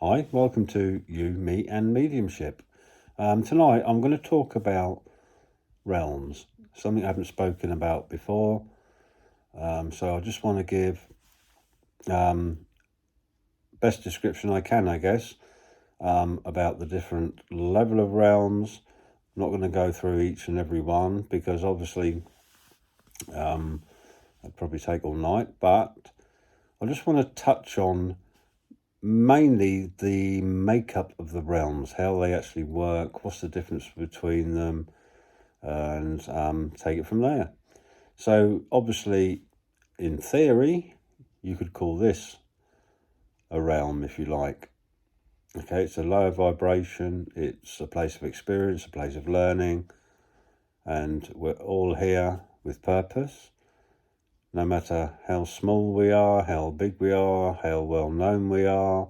Hi, welcome to You, Me and Mediumship. Tonight I'm going to talk about realms, something I haven't spoken about before. So I just want to give best description I can, I guess, about the different level of realms. I'm not going to go through each and every one because obviously it'd probably take all night, but I just want to touch on mainly the makeup of the realms, how they actually work, what's the difference between them, and take it from there. So obviously, in theory, you could call this a realm if you like. Okay, it's a lower vibration, it's a place of experience, a place of learning, and we're all here with purpose. No matter how small we are, how big we are, how well known we are,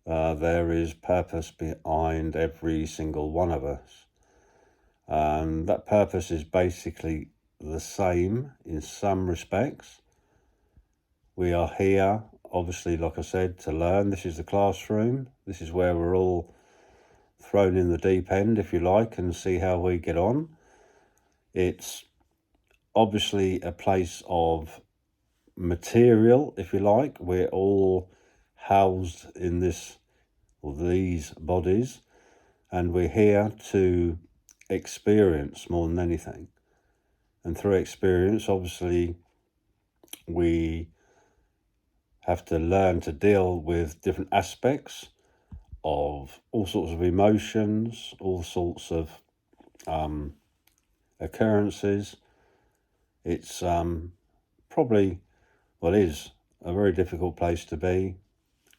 there is purpose behind every single one of us. That purpose is basically the same in some respects. We are here, obviously, like I said, to learn. This is the classroom. This is where we're all thrown in the deep end, if you like, and see how we get on. It's obviously a place of material, if you like. We're all housed in this or these bodies, and we're here to experience more than anything. And through experience, obviously, we have to learn to deal with different aspects of all sorts of emotions, all sorts of occurrences. It's probably, well, it is a very difficult place to be,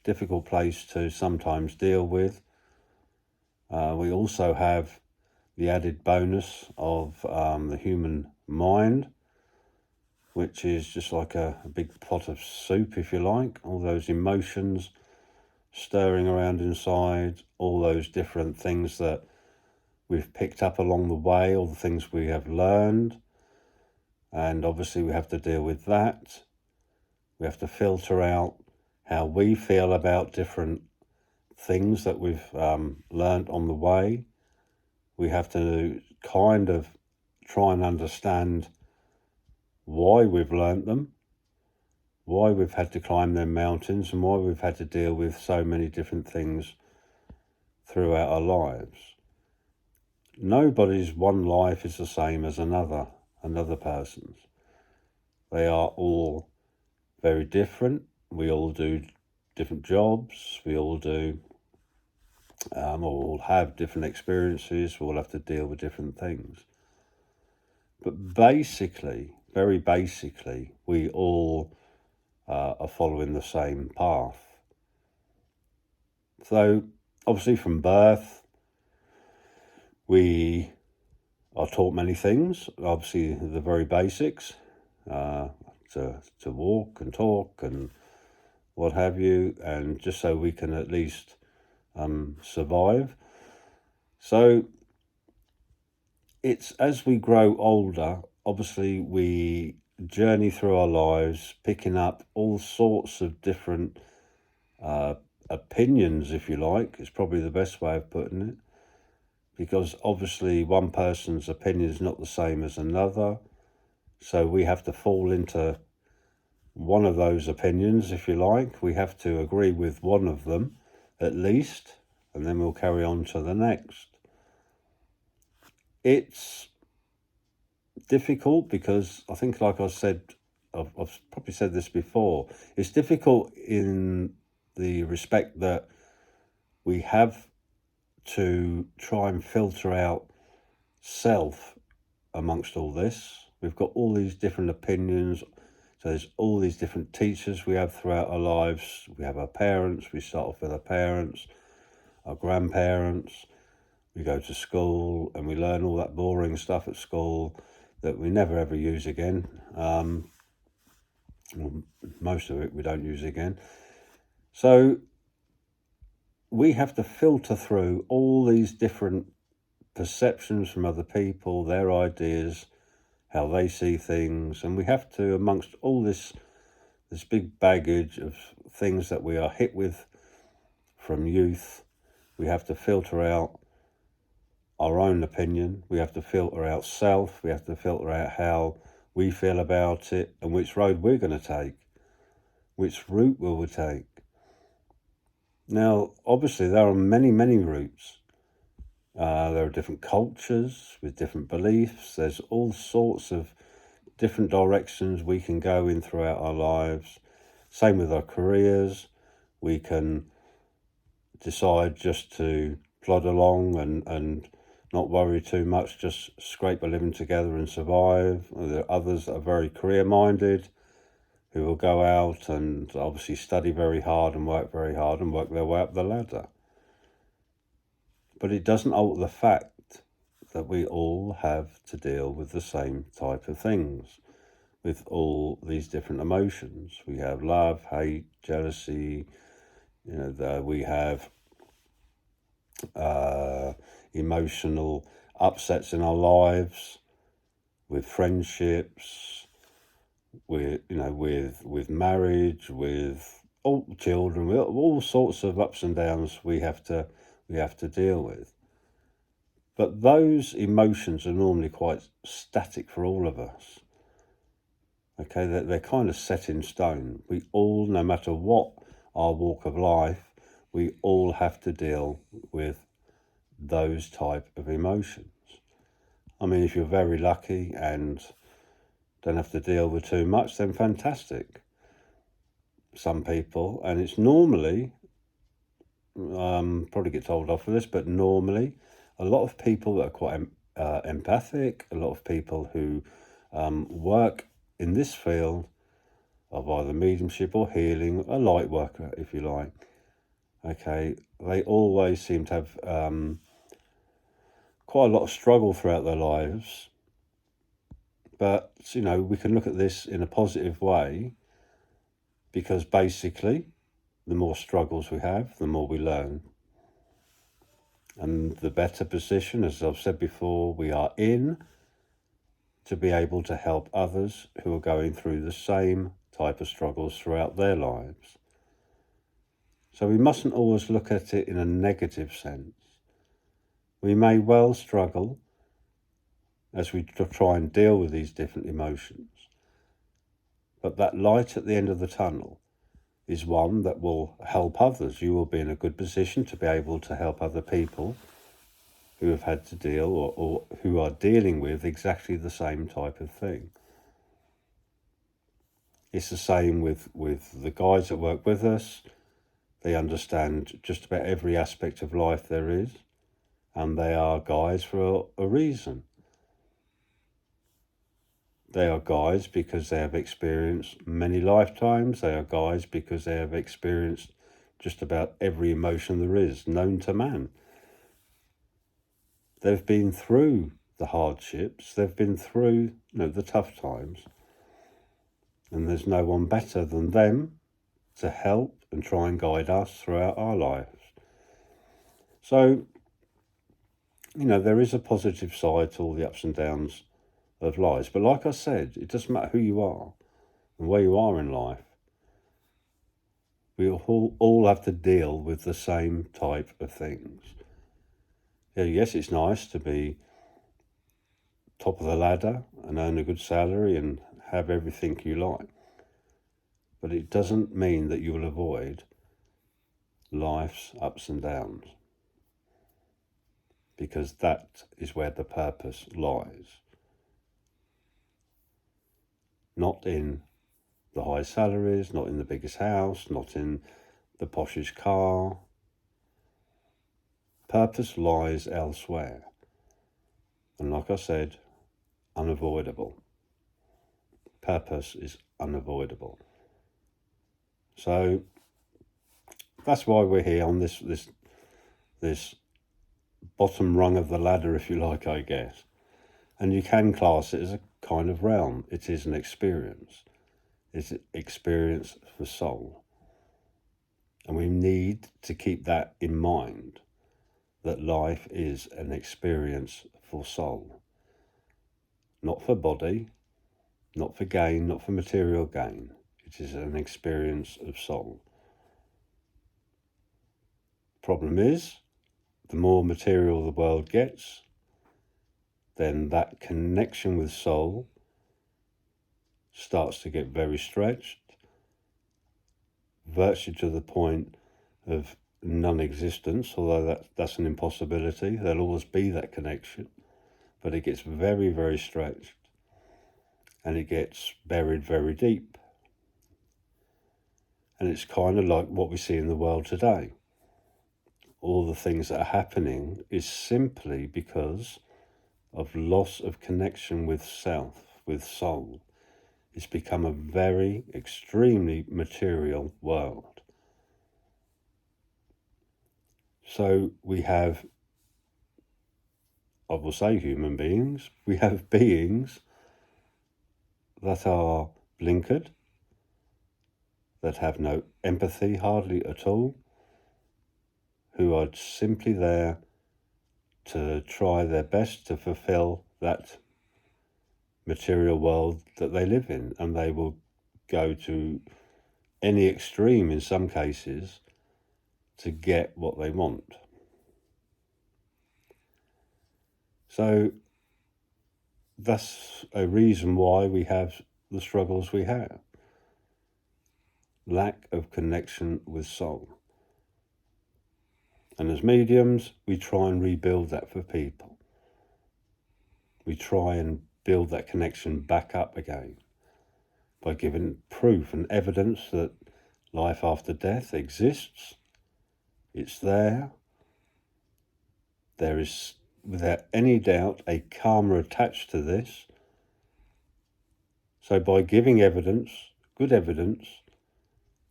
difficult place to sometimes deal with. We also have the added bonus of the human mind, which is just like a big pot of soup, if you like. All those emotions stirring around inside, all those different things that we've picked up along the way, all the things we have learned. And obviously we have to deal with that. We have to filter out how we feel about different things that we've learned on the way. We have to kind of try and understand why we've learnt them, why we've had to climb them mountains, and why we've had to deal with so many different things throughout our lives. Nobody's one life is the same as another person's. They are all very different. We all do different jobs. We all do, all have different experiences. We all have to deal with different things. But basically, very basically, we all are following the same path. So, obviously, from birth, we are taught many things. Obviously, the very basics, to walk and talk and what have you, and just so we can at least survive. So it's as we grow older, obviously we journey through our lives, picking up all sorts of different opinions, if you like, is probably the best way of putting it. Because obviously one person's opinion is not the same as another. So we have to fall into one of those opinions, if you like. We have to agree with one of them at least, and then we'll carry on to the next. It's difficult because I think, like I said, I've probably said this before, it's difficult in the respect that we have to try and filter out self amongst all this. We've got all these different opinions. So there's all these different teachers we have throughout our lives. We have our parents. We start off with our parents, our grandparents. We go to school and we learn all that boring stuff at school that we never ever use again. Most of it we don't use again. So we have to filter through all these different perceptions from other people, their ideas, how they see things, and we have to, amongst all this big baggage of things that we are hit with from youth. We have to filter out our own opinion. We have to filter out self. We have to filter out how we feel about it and which road we're going to take. Which route will we take? Now, obviously, there are many, many routes. There are different cultures with different beliefs. There's all sorts of different directions we can go in throughout our lives. Same with our careers. We can decide just to plod along and not worry too much, just scrape a living together and survive. There are others that are very career-minded, who will go out and obviously study very hard and work very hard and work their way up the ladder. But it doesn't alter the fact that we all have to deal with the same type of things, with all these different emotions. We have love, hate, jealousy, we have emotional upsets in our lives, with friendships, with marriage, with all children, with all sorts of ups and downs we have to deal with. But those emotions are normally quite static for all of us. Okay, they're kind of set in stone. We all, no matter what our walk of life, we all have to deal with those type of emotions. I mean, if you're very lucky and don't have to deal with too much, then fantastic. Some people, and it's normally, probably get told off for this, but normally a lot of people that are quite empathic, a lot of people who work in this field of either mediumship or healing, a light worker, if you like, okay, they always seem to have quite a lot of struggle throughout their lives. But, we can look at this in a positive way, because basically, the more struggles we have, the more we learn. And the better position, as I've said before, we are in to be able to help others who are going through the same type of struggles throughout their lives. So we mustn't always look at it in a negative sense. We may well struggle as we try and deal with these different emotions, but that light at the end of the tunnel is one that will help others. You will be in a good position to be able to help other people who have had to deal or who are dealing with exactly the same type of thing. It's the same with the guys that work with us. They understand just about every aspect of life there is, and they are guides for a reason. They are guides because they have experienced many lifetimes. They are guides because they have experienced just about every emotion there is known to man. They've been through the hardships. They've been through, the tough times. And there's no one better than them to help and try and guide us throughout our lives. So, there is a positive side to all the ups and downs of lives. But like I said, it doesn't matter who you are and where you are in life. We all have to deal with the same type of things. Yeah, yes, it's nice to be top of the ladder and earn a good salary and have everything you like. But it doesn't mean that you will avoid life's ups and downs, because that is where the purpose lies. Not in the high salaries, not in the biggest house, not in the poshest car. Purpose lies elsewhere. And like I said, unavoidable. Purpose is unavoidable. So that's why we're here on this bottom rung of the ladder, if you like, I guess. And you can class it as a kind of realm. It is an experience. It's an experience for soul. And we need to keep that in mind, that life is an experience for soul. Not for body, not for gain, not for material gain. It is an experience of soul. Problem is, the more material the world gets, then that connection with soul starts to get very stretched, virtually to the point of non-existence, although that's an impossibility. There'll always be that connection, but it gets very, very stretched, and it gets buried very deep. And it's kind of like what we see in the world today. All the things that are happening is simply because of loss of connection with self, with soul. It's become a very, extremely material world. So we have, I will say human beings, we have beings that are blinkered, that have no empathy hardly at all, who are simply there to try their best to fulfill that material world that they live in, and they will go to any extreme in some cases to get what they want. So that's a reason why we have the struggles we have. Lack of connection with soul. And as mediums, we try and rebuild that for people. We try and build that connection back up again by giving proof and evidence that life after death exists. It's there. There is, without any doubt, a karma attached to this. So by giving evidence, good evidence,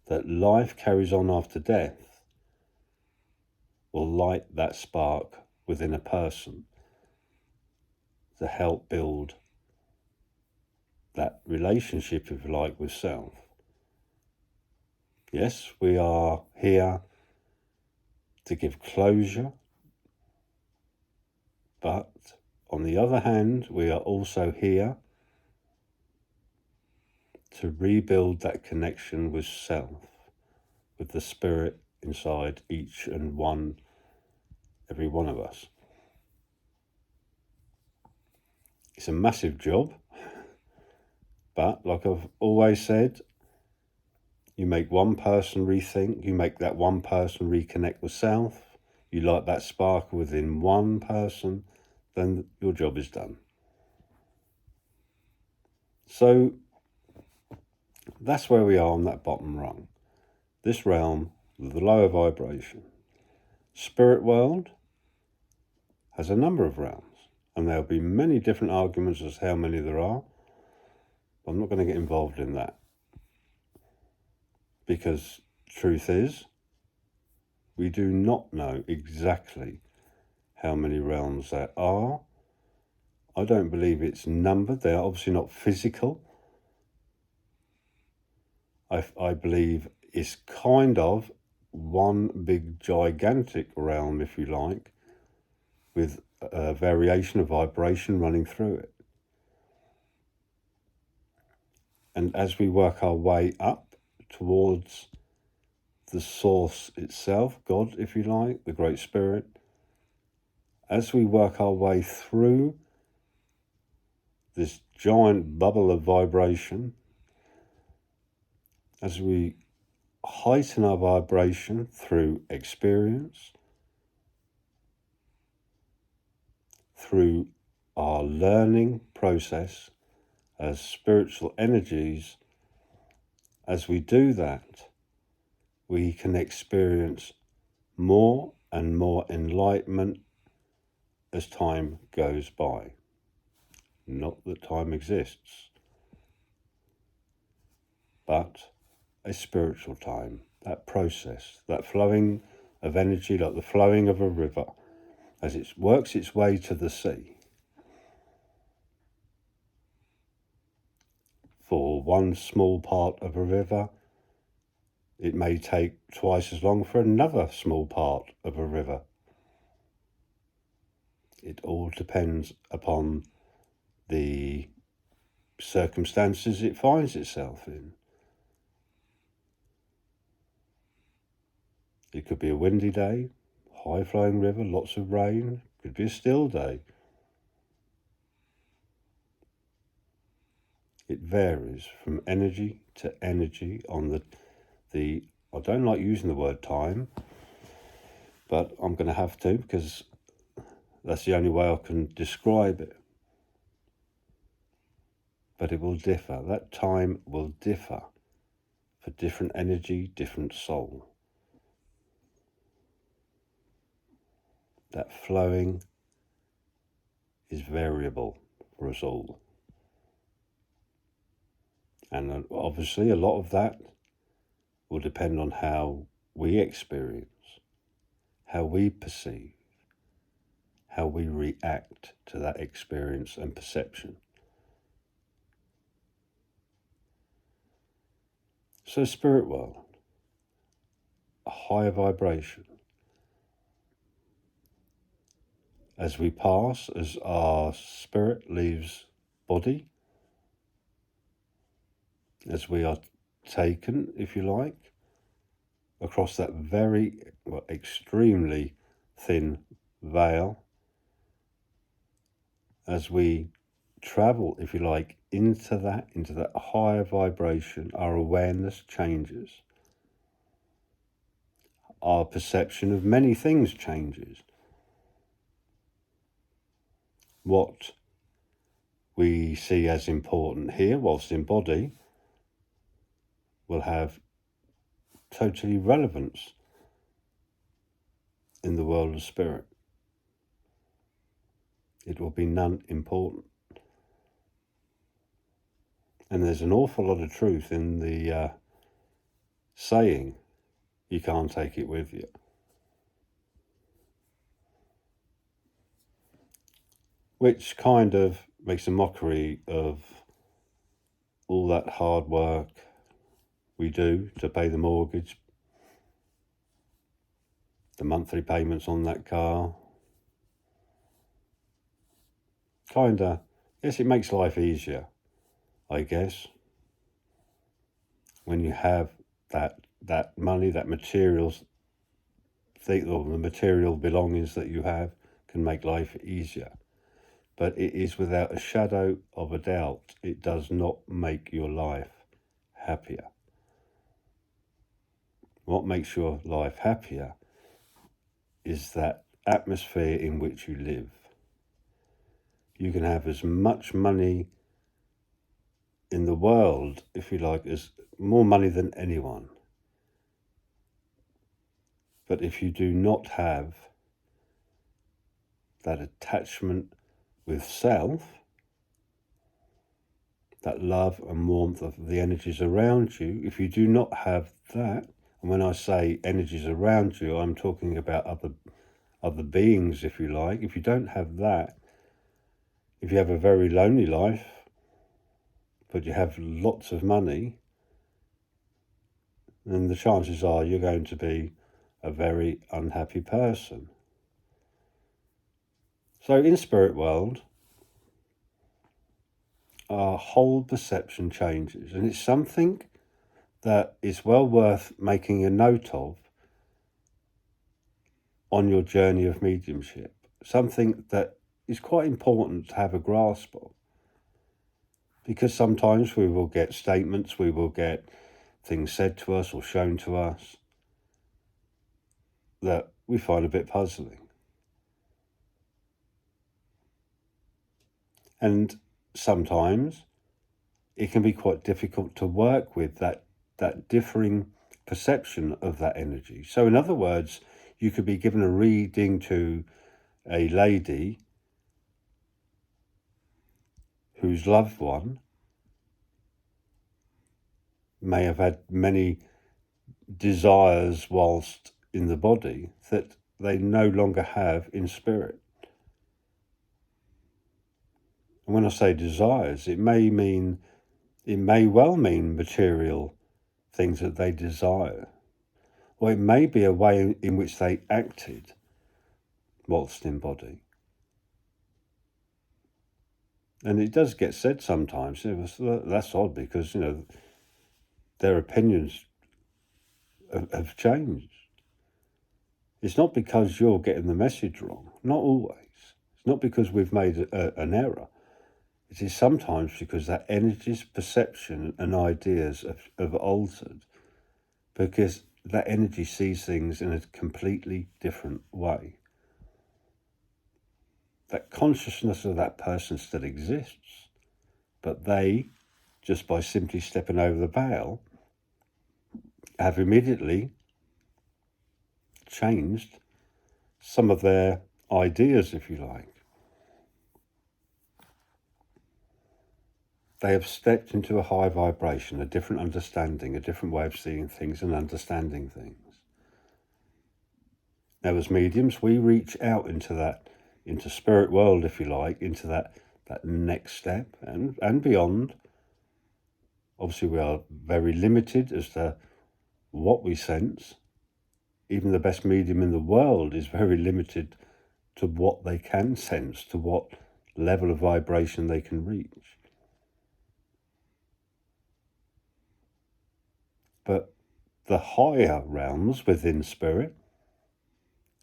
that life carries on after death, will light that spark within a person to help build that relationship, if you like, with self. Yes, we are here to give closure, but on the other hand, we are also here to rebuild that connection with self, with the spirit inside each and every one of us. It's a massive job, but like I've always said, you make one person rethink, you make that one person reconnect with self, you light that spark within one person, then your job is done. So that's where we are on that bottom rung. This realm, the lower vibration. Spirit world has a number of realms, and there'll be many different arguments as to how many there are. I'm not going to get involved in that, because truth is, we do not know exactly how many realms there are. I don't believe it's numbered. They're obviously not physical. I believe it's kind of one big gigantic realm, if you like, with a variation of vibration running through it. And as we work our way up towards the source itself, God, if you like, the Great Spirit, as we work our way through this giant bubble of vibration, as we heighten our vibration through experience, through our learning process as spiritual energies, as we do that, we can experience more and more enlightenment as time goes by. Not that time exists, but a spiritual time, that process, that flowing of energy, like the flowing of a river, as it works its way to the sea. For one small part of a river, it may take twice as long for another small part of a river. It all depends upon the circumstances it finds itself in. It could be a windy day, high-flowing river, lots of rain, could be a still day. It varies from energy to energy on the I don't like using the word time, but I'm going to have to, because that's the only way I can describe it. But it will differ. That time will differ for different energy, different soul. That flowing is variable for us all. And obviously a lot of that will depend on how we experience, how we perceive, how we react to that experience and perception. So spirit world, a higher vibration. As we pass, as our spirit leaves body, as we are taken, if you like, across that very, extremely thin veil, as we travel, if you like, into that higher vibration, our awareness changes. Our perception of many things changes. What we see as important here, whilst in body, will have totally relevance in the world of spirit. It will be non-important. And there's an awful lot of truth in the saying, you can't take it with you. Which kind of makes a mockery of all that hard work we do to pay the mortgage, the monthly payments on that car. Yes, it makes life easier, I guess, when you have that money, that materials thing, or the material belongings that you have can make life easier. But it is without a shadow of a doubt, it does not make your life happier. What makes your life happier is that atmosphere in which you live. You can have as much money in the world, if you like, as more money than anyone. But if you do not have that attachment with self, that love and warmth of the energies around you, if you do not have that, and when I say energies around you, I'm talking about other beings, if you like. If you don't have that, if you have a very lonely life, but you have lots of money, then the chances are you're going to be a very unhappy person. So in spirit world, our whole perception changes, and it's something that is well worth making a note of on your journey of mediumship. Something that is quite important to have a grasp of, because sometimes we will get statements, we will get things said to us or shown to us that we find a bit puzzling. And sometimes it can be quite difficult to work with that differing perception of that energy. So in other words, you could be given a reading to a lady whose loved one may have had many desires whilst in the body that they no longer have in spirit. And when I say desires, it may well mean material things that they desire, or it may be a way in which they acted whilst in body. And it does get said sometimes, that's odd, because their opinions have changed. It's not because you're getting the message wrong, not always. It's not because we've made an error. It is sometimes because that energy's perception and ideas have altered, because that energy sees things in a completely different way. That consciousness of that person still exists, but they, just by simply stepping over the veil, have immediately changed some of their ideas, if you like. They have stepped into a high vibration, a different understanding, a different way of seeing things and understanding things. Now, as mediums, we reach out into spirit world, if you like, into that next step and beyond. Obviously, we are very limited as to what we sense. Even the best medium in the world is very limited to what they can sense, to what level of vibration they can reach. But the higher realms within spirit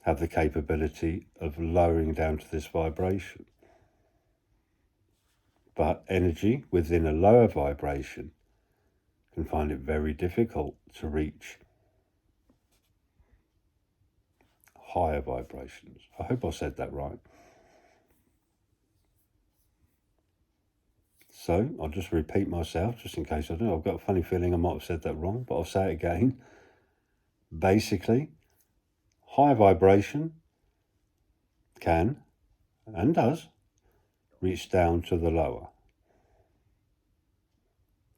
have the capability of lowering down to this vibration. But energy within a lower vibration can find it very difficult to reach higher vibrations. I hope I said that right. So I'll just repeat myself, just in case I don't know. I've got a funny feeling I might have said that wrong, but I'll say it again. Basically, high vibration can, and does, reach down to the lower.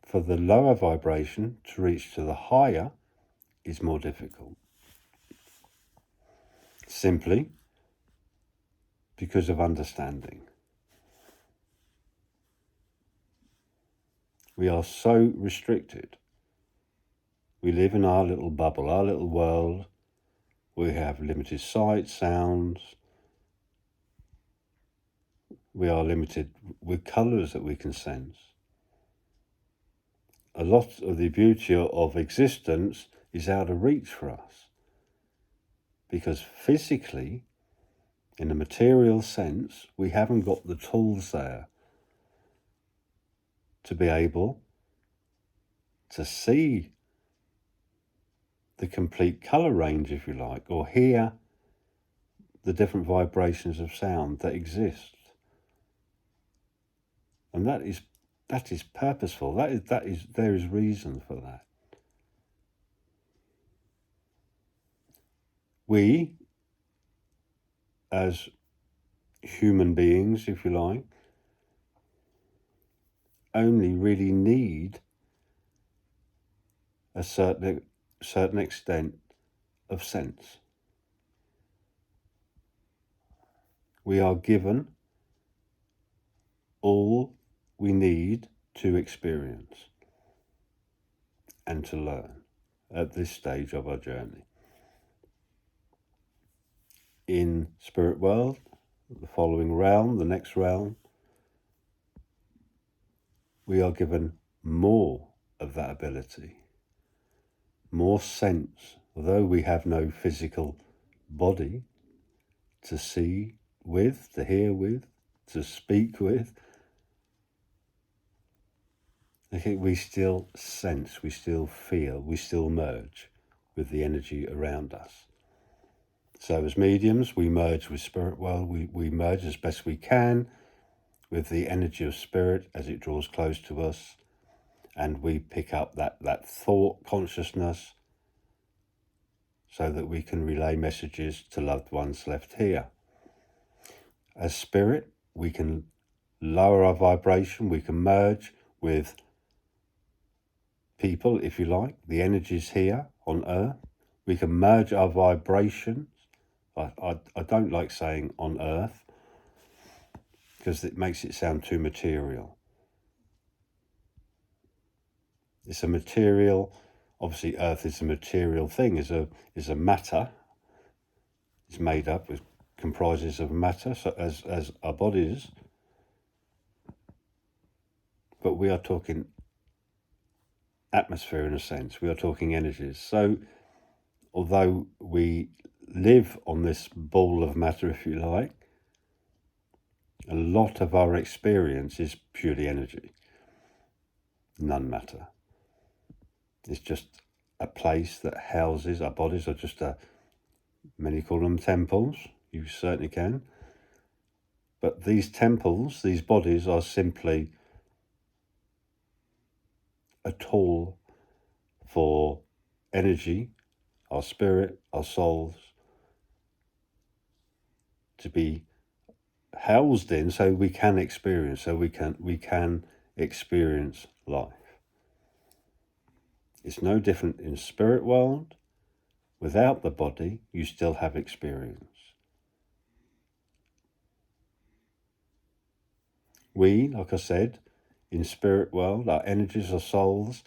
For the lower vibration to reach to the higher is more difficult. Simply because of understanding. We are so restricted. We live in our little bubble, our little world. We have limited sight, sounds. We are limited with colours that we can sense. A lot of the beauty of existence is out of reach for us. Because physically, in a material sense, we haven't got the tools there to be able to see the complete colour range, if you like, or hear the different vibrations of sound that exist. And that is purposeful. There is reason for that. We, as human beings, if you like, only really need a certain extent of sense. We are given all we need to experience and to learn at this stage of our journey. In spirit world, the following realm, the next realm, we are given more of that ability, more sense, although we have no physical body to see with, to hear with, to speak with. I think we still sense, we still feel, we still merge with the energy around us. So as mediums, we merge with spirit world, we merge as best we can with the energy of spirit as it draws close to us, and we pick up that thought consciousness so that we can relay messages to loved ones left here. As spirit, we can lower our vibration, we can merge with people, if you like, the energies here on earth. We can merge our vibrations. I don't like saying on earth because it makes it sound too material. It's a material, obviously earth is a material thing, is a matter. It's made up, it comprises of matter, so as our bodies. But we are talking atmosphere in a sense, we are talking energies. So although we live on this ball of matter, if you like, a lot of our experience is purely energy, none matter. It's just a place that houses our bodies, or just many call them temples. You certainly can. But these temples, these bodies, are simply a tool for energy, our spirit, our souls, to be housed in, so we can experience, experience life. It's no different in spirit world. Without the body, you still have experience. We, like I said, in spirit world, our energies, our souls,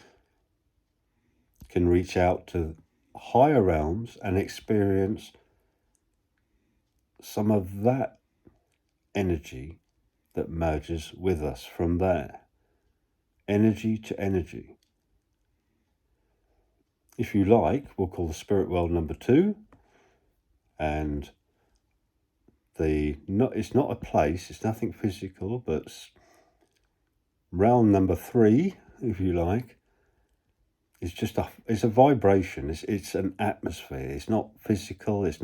can reach out to higher realms and experience some of that energy that merges with us from there. Energy to energy. If you like, we'll call the spirit world number 2. And it's not a place, it's nothing physical, but realm number 3, if you like, is just it's a vibration. It's an atmosphere. It's not physical. There's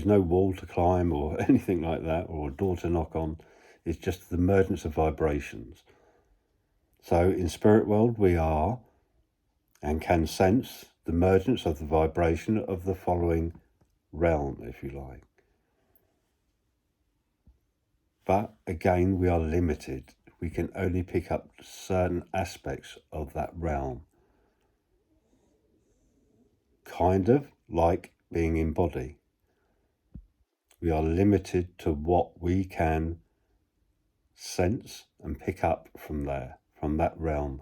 no wall to climb or anything like that, or a door to knock on. It's just the emergence of vibrations. So in spirit world, we are and can sense the emergence of the vibration of the following realm, if you like. But again, we are limited. We can only pick up certain aspects of that realm. Kind of like being in body. We are limited to what we can sense and pick up from there, from that realm.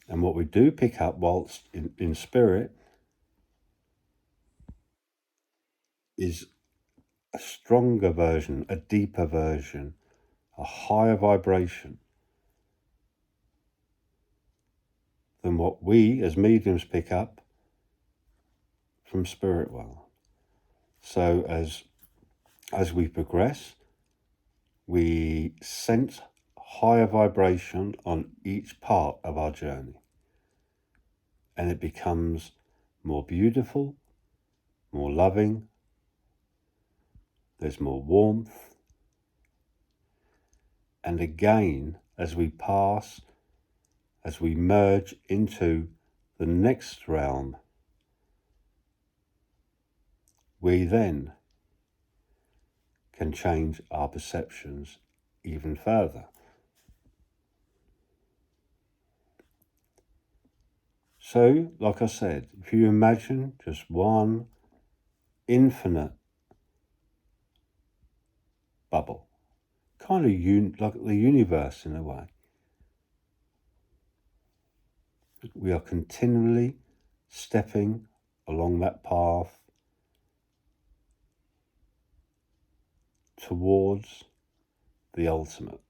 And what we do pick up whilst in spirit is a stronger version, a deeper version, a higher vibration than what we as mediums pick up from spirit world. So as we progress, we sense higher vibration on each part of our journey. And it becomes more beautiful, more loving, there's more warmth. And again, as we merge into the next realm, we then can change our perceptions even further. So, like I said, if you imagine just one infinite bubble, kind of like the universe in a way, we are continually stepping along that path towards the ultimate.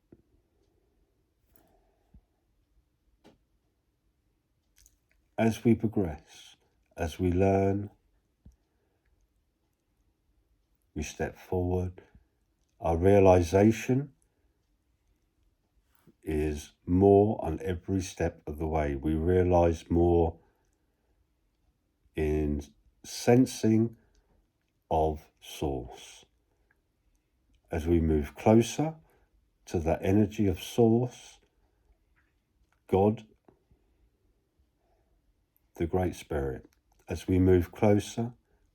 As we progress, as we learn, we step forward, our realization is more on every step of the way. We realize more in sensing of source. As we move closer to that energy of source, God, the Great Spirit, as we move closer,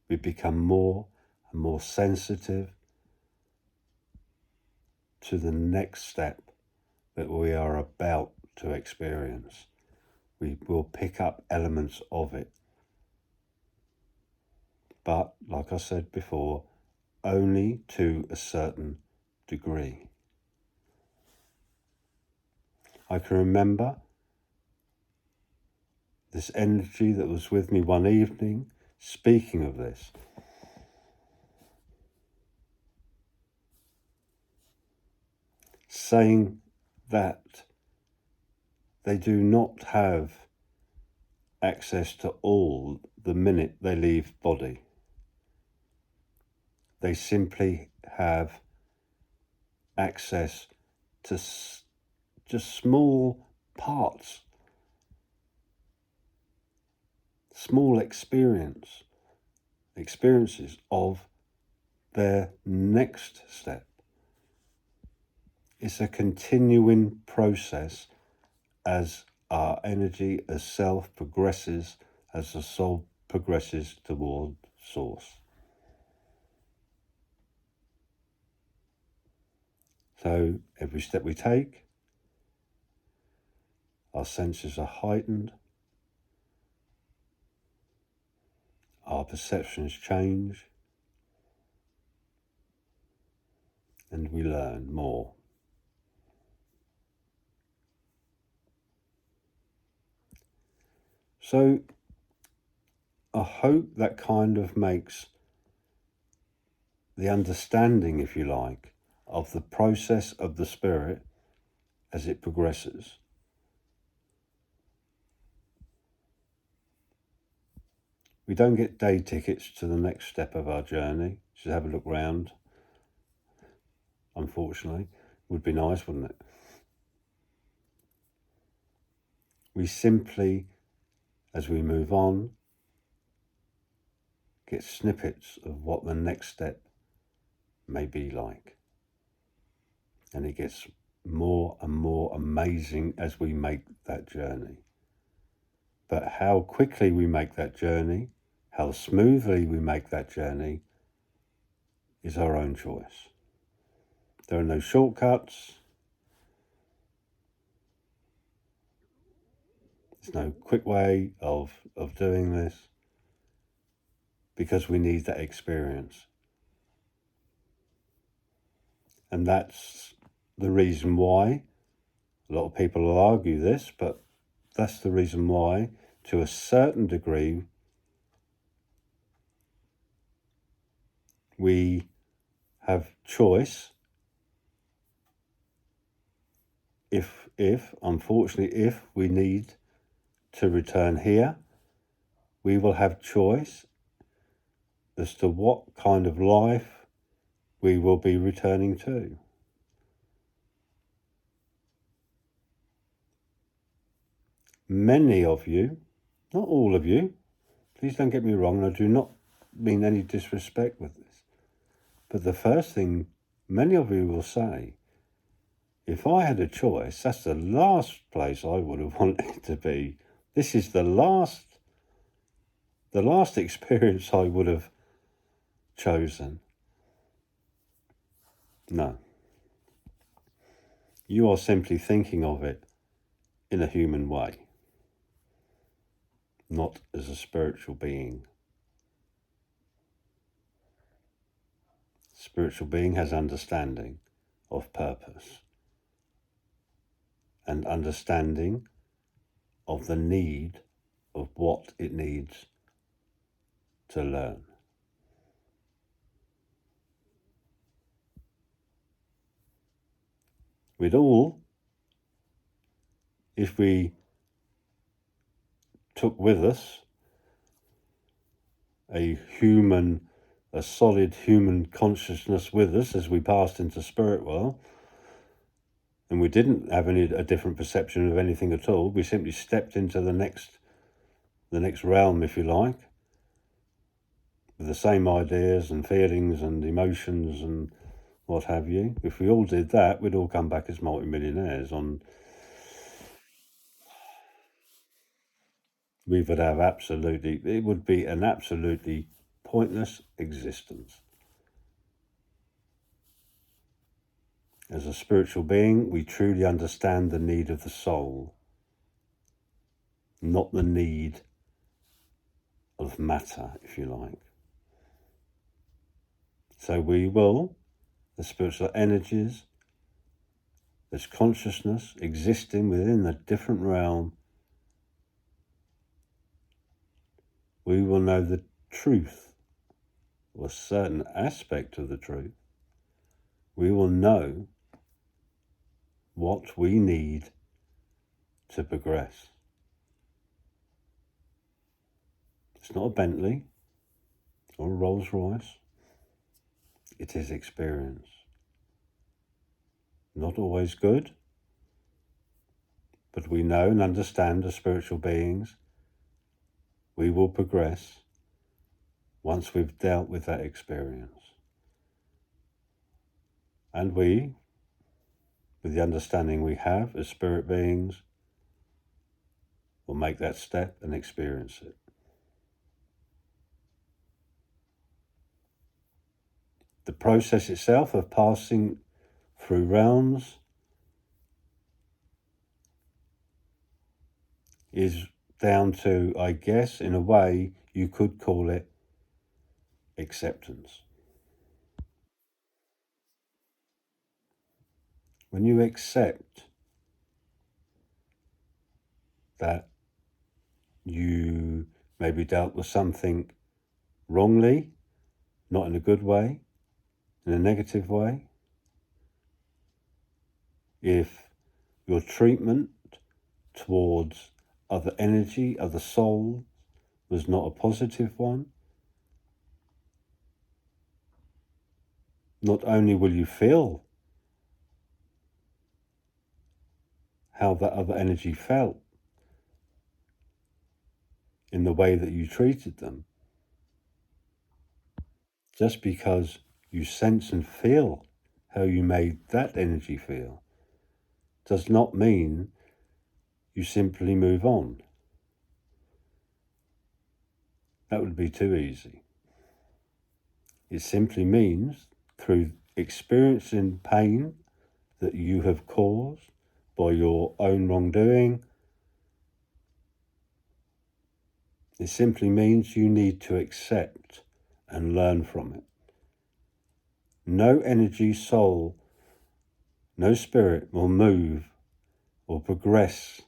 we become more and more sensitive to the next step that we are about to experience. We will pick up elements of it. But, like I said before, only to a certain degree. I can remember this energy that was with me one evening, speaking of this. Saying that they do not have access to all the minute they leave body. They simply have access to just small parts, small experiences of their next step. It's a continuing process as our energy, as self progresses, as the soul progresses toward source. So every step we take, our senses are heightened, our perceptions change, and we learn more. So I hope that kind of makes the understanding, if you like, of the process of the spirit as it progresses. We don't get day tickets to the next step of our journey. Just have a look round. Unfortunately, would be nice, wouldn't it? We simply, as we move on, get snippets of what the next step may be like. And it gets more and more amazing as we make that journey. But how quickly we make that journey, how smoothly we make that journey, is our own choice. There are no shortcuts. There's no quick way of doing this, because we need that experience. And that's the reason why, a lot of people will argue this, but that's the reason why, to a certain degree, we have choice. If unfortunately, if we need to return here, we will have choice as to what kind of life we will be returning to. Many of you, not all of you, please don't get me wrong, and I do not mean any disrespect with this, but the first thing many of you will say, if I had a choice, that's the last place I would have wanted to be. This is the last experience I would have chosen. No. You are simply thinking of it in a human way, not as a spiritual being. Spiritual being has understanding of purpose and understanding of the need of what it needs to learn. We'd all, if we took with us a solid human consciousness with us as we passed into spirit world, and we didn't have a different perception of anything at all, we simply stepped into the next realm, if you like, with the same ideas and feelings and emotions and what have you. If we all did that, we'd all come back as multimillionaires. It would be an absolutely pointless existence. As a spiritual being, we truly understand the need of the soul, not the need of matter, if you like. So we will, the spiritual energies, this consciousness existing within a different realm, we will know the truth, or a certain aspect of the truth. We will know what we need to progress. It's not a Bentley or a Rolls Royce. It is experience. Not always good, but we know and understand as spiritual beings, we will progress once we've dealt with that experience. And we, with the understanding we have as spirit beings, will make that step and experience it. The process itself of passing through realms is down to, I guess, in a way, you could call it acceptance. When you accept that you maybe dealt with something wrongly, not in a good way, in a negative way, if your treatment towards other energy, other soul, was not a positive one, not only will you feel how that other energy felt in the way that you treated them, just because you sense and feel how you made that energy feel, does not mean you simply move on. That would be too easy. It simply means, through experiencing pain that you have caused by your own wrongdoing, it simply means you need to accept and learn from it. No energy, soul, no spirit will move or progress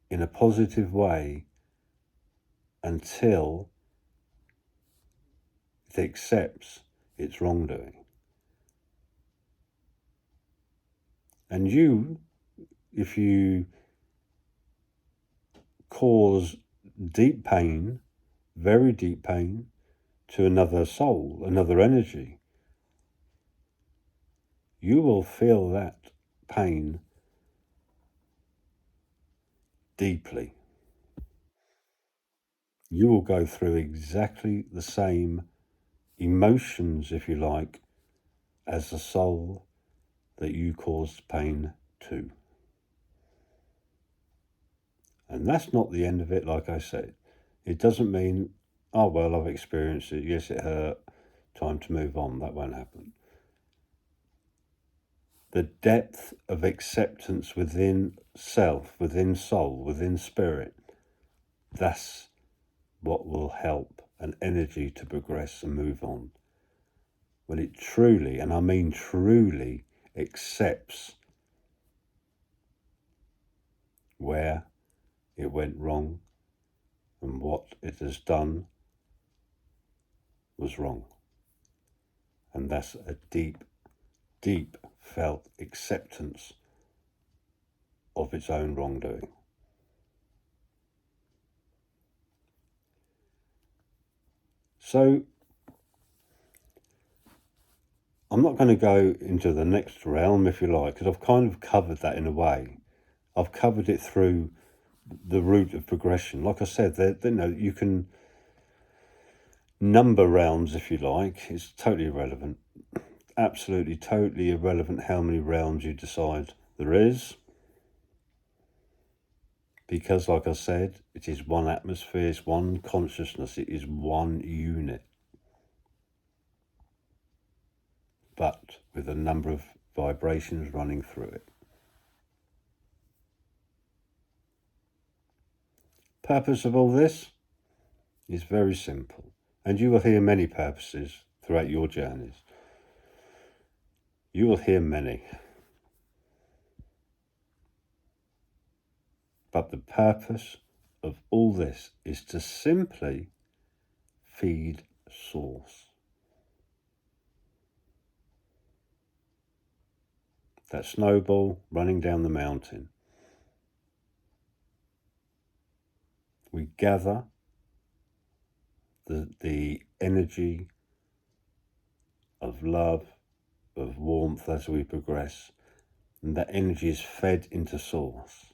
in a positive way until it accepts its wrongdoing. And you, if you cause deep pain, very deep pain, to another soul, another energy, you will feel that pain deeply. You will go through exactly the same emotions, if you like, as the soul that you caused pain to. And that's not the end of it, like I said. It doesn't mean, oh, well, I've experienced it. Yes, it hurt. Time to move on. That won't happen. The depth of acceptance within self, within soul, within spirit, that's what will help an energy to progress and move on. When it truly, and I mean truly, accepts where it went wrong and what it has done was wrong. And that's a deep, deep felt acceptance of its own wrongdoing. So I'm not going to go into the next realm, if you like, because I've kind of covered that in a way. I've covered it through the route of progression. Like I said, you can number realms, if you like. It's totally irrelevant. Absolutely, totally irrelevant how many realms you decide there is. Because, like I said, it is one atmosphere, it's one consciousness, it is one unit. But with a number of vibrations running through it. Purpose of all this is very simple, and you will hear many purposes throughout your journeys. You will hear many. But the purpose of all this is to simply feed source. That snowball running down the mountain. We gather the energy of love, of warmth as we progress, and that energy is fed into source.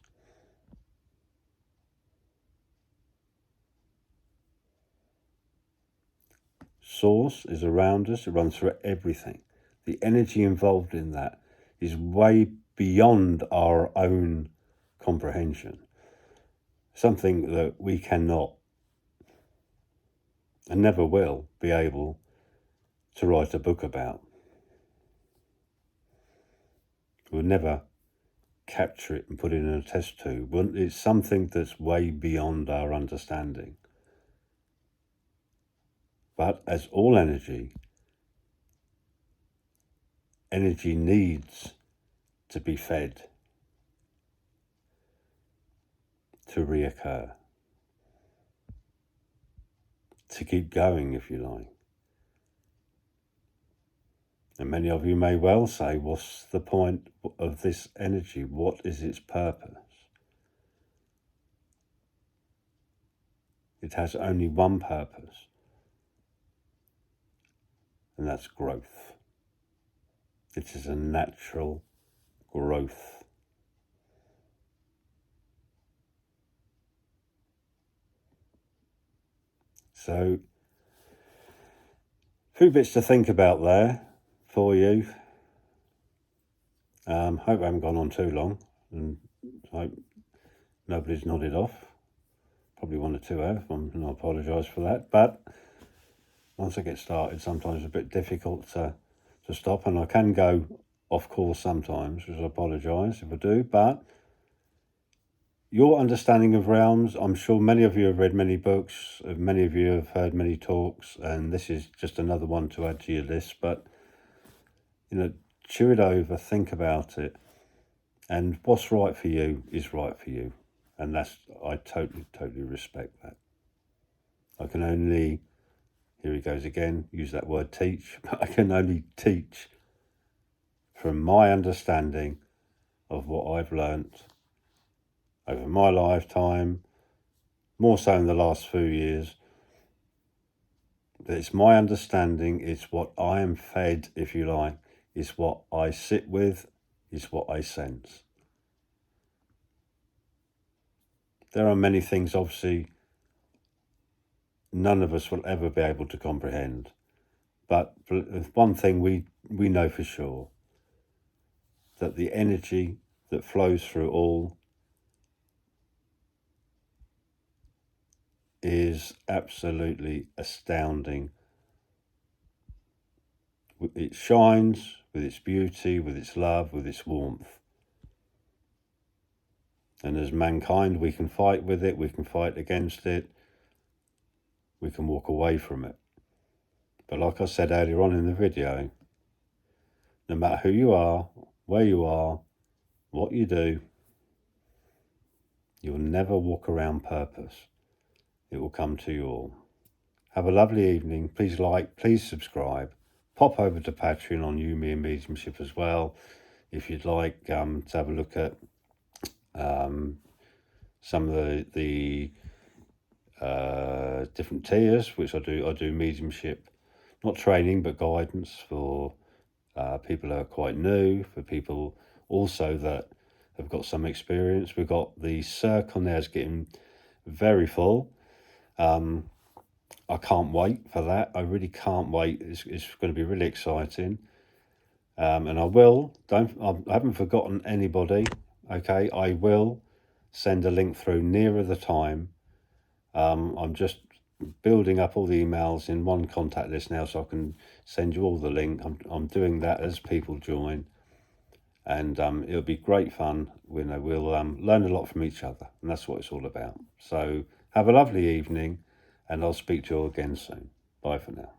Source is around us, it runs through everything. The energy involved in that is way beyond our own comprehension, something that we cannot and never will be able to write a book about. We'll never capture it and put it in a test tube. It's something that's way beyond our understanding. But as all energy needs to be fed to reoccur, to keep going, if you like. And many of you may well say, what's the point of this energy? What is its purpose? It has only one purpose, and that's growth. It is a natural growth. So, a few bits to think about there for you. Hope I haven't gone on too long, and hope nobody's nodded off. Probably one or two have, and I apologise for that. But once I get started, sometimes it's a bit difficult to stop, and I can go off course sometimes, which I apologise if I do. But your understanding of realms, I'm sure many of you have read many books, many of you have heard many talks, and this is just another one to add to your list. But, chew it over, think about it, and what's right for you is right for you. And I totally respect that. I can only, here he goes again, use that word teach, but I can only teach from my understanding of what I've learnt over my lifetime, more so in the last few years. It's my understanding, it's what I am fed, if you like, it's what I sit with, it's what I sense. There are many things, obviously, none of us will ever be able to comprehend. But one thing we know for sure, that the energy that flows through all is absolutely astounding. It shines with its beauty, with its love, with its warmth. And as mankind, we can fight with it, we can fight against it, we can walk away from it. But like I said earlier on in the video, no matter who you are, where you are, what you do, you'll never walk around purpose. It will come to you all. Have a lovely evening. Please like, please subscribe. Pop over to Patreon on You, Me and Mediumship as well, if you'd like to have a look at some of the different tiers, which I do mediumship, not training, but guidance for people who are quite new, for people also that have got some experience. We've got the circle now is getting very full. I can't wait for that. I really can't wait. It's going to be really exciting. And I haven't forgotten anybody. Okay, I will send a link through nearer the time. I'm just building up all the emails in one contact list now, so I can send you all the link. I'm doing that as people join, and it'll be great fun. We'll learn a lot from each other, and that's what it's all about. So have a lovely evening, and I'll speak to you all again soon. Bye for now.